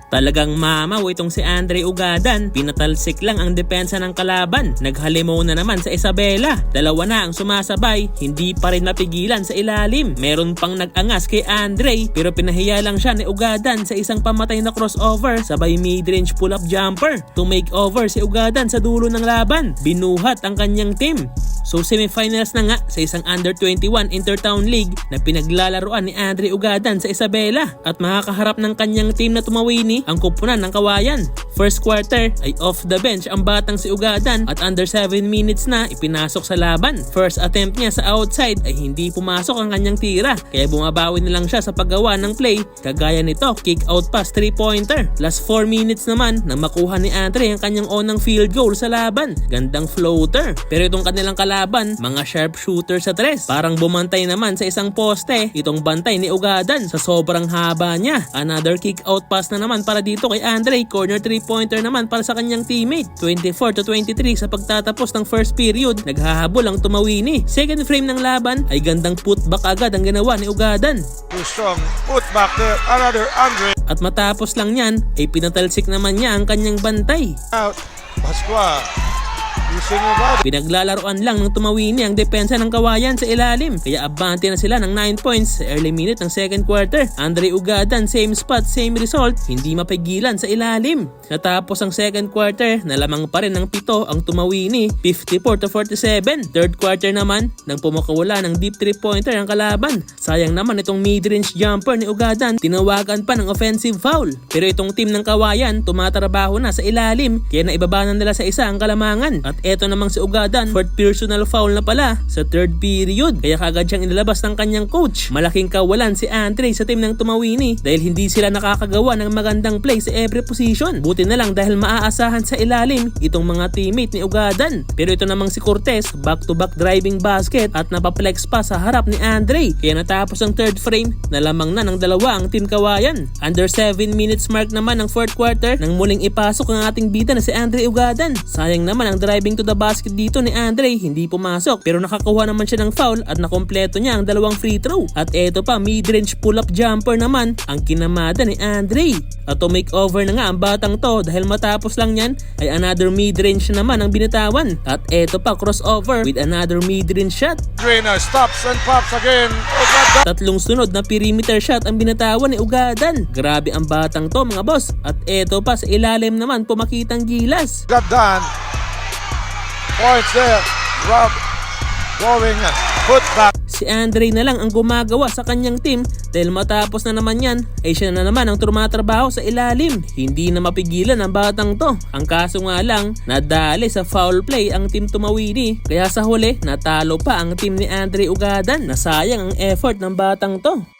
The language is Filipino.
Talagang mamaw itong si Andre Ugadan. Pinatalsik lang ang depensa ng kalaban. Naghalimaw na naman sa Isabela. Dalawa na ang sumasabay, hindi pa rin napigilan sa ilalim. Meron pang nag-angas kay Andre pero pinahiya lang siya ni Ugadan sa isang pamatay na crossover sabay mid-range pull-up jumper. To make over si Ugadan sa dulo ng laban. Binuhat ang kanyang team. So semifinals na nga sa isang under-21 Intertown League na pinaglalaroan ni Andre Ugadan sa Isabela at makakaharap ng kanyang team na tumawini ang kupunan ng Kawayan. First quarter ay off the bench ang batang si Ugadan at under 7 minutes na ipinasok sa laban. First attempt niya sa outside ay hindi pumasok ang kanyang tira kaya bumabawi na lang siya sa paggawa ng play kagaya nito kick out pass 3-pointer. Last 4 minutes naman na makuha ni Andre ang kanyang unang field goal sa laban. Gandang floater. Pero itong kanilang kalaban, mga sharpshooter sa tres. Parang bumantay naman sa isang poste itong bantay ni Ugadan sa sobrang haba niya. Another kick out pass na naman para dito kay Andre. Corner 3-pointer naman para sa kanyang teammate. 24-23 sa pagtatapos ng first period. Naghahabol ang tumawini. Second frame ng laban ay gandang putback agad ang ginawa ni Ugadan. Too strong. Put back there. Another Andre. At matapos lang yan ay pinatalsik naman niya ang kanyang bantay. Out. Pasqua. Using your body. Pinaglalaroan lang ng tumawini ang depensa ng Kawayan sa ilalim. Kaya abante na sila ng 9 points sa early minute ng second quarter. Andre Ugadan, same spot, same result. Hindi mapigilan sa ilalim. Natapos ang second quarter, nalamang pa rin ng 7 ang tumawini, 54-47. Third quarter naman, nang pumakawala ng deep 3-pointer ang kalaban. Sayang naman itong mid-range jumper ni Ugadan, tinawagan pa ng offensive foul. Pero itong team ng Kawayan, tumatrabaho na sa ilalim, kaya naibabanan nila sa isa ang kalamangan. At eto namang si Ugadan, fourth personal foul na pala sa third period. Kaya kagad siyang inilabas ng kanyang coach. Malaking kawalan si Andre sa team ng tumawini dahil hindi sila nakakagawa ng magandang play sa every position. Buti na lang dahil maaasahan sa ilalim itong mga teammate ni Ugadan. Pero ito namang si Cortez, back-to-back driving basket at napaplex pa sa harap ni Andre. Kaya natapos ang third frame, nalamang na ng dalawa ang team Kawayan. Under 7 minutes mark naman ng fourth quarter nang muling ipasok ang ating bida na si Andre Ugadan. Sayang naman ang driving to the basket dito ni Andre, hindi pumasok pero nakakuha naman siya ng foul at nakompleto niya ang dalawang free throw. At eto pa, mid-range pull-up jumper naman ang kinamada ni Andre. At to make over na nga ang batang to dahil matapos lang yan ay another mid-range naman ang binitawan. At eto pa, crossover with another mid-range shot. Trainer stops and pops again. Ugadan. Tatlong sunod na perimeter shot ang binitawan ni Ugadan. Grabe ang batang to mga boss. At eto pa, sa ilalim naman pumakitang gilas. Ugadan. Points there. Rob going put back. Si Andre na lang ang gumagawa sa kanyang team dahil matapos na naman yan ay siya na naman ang tumatrabaho sa ilalim. Hindi na mapigilan ang batang to. Ang kaso nga lang, nadali sa foul play ang team tumawini kaya sa huli natalo pa ang team ni Andre Ugadan. Nasayang ang effort ng batang to.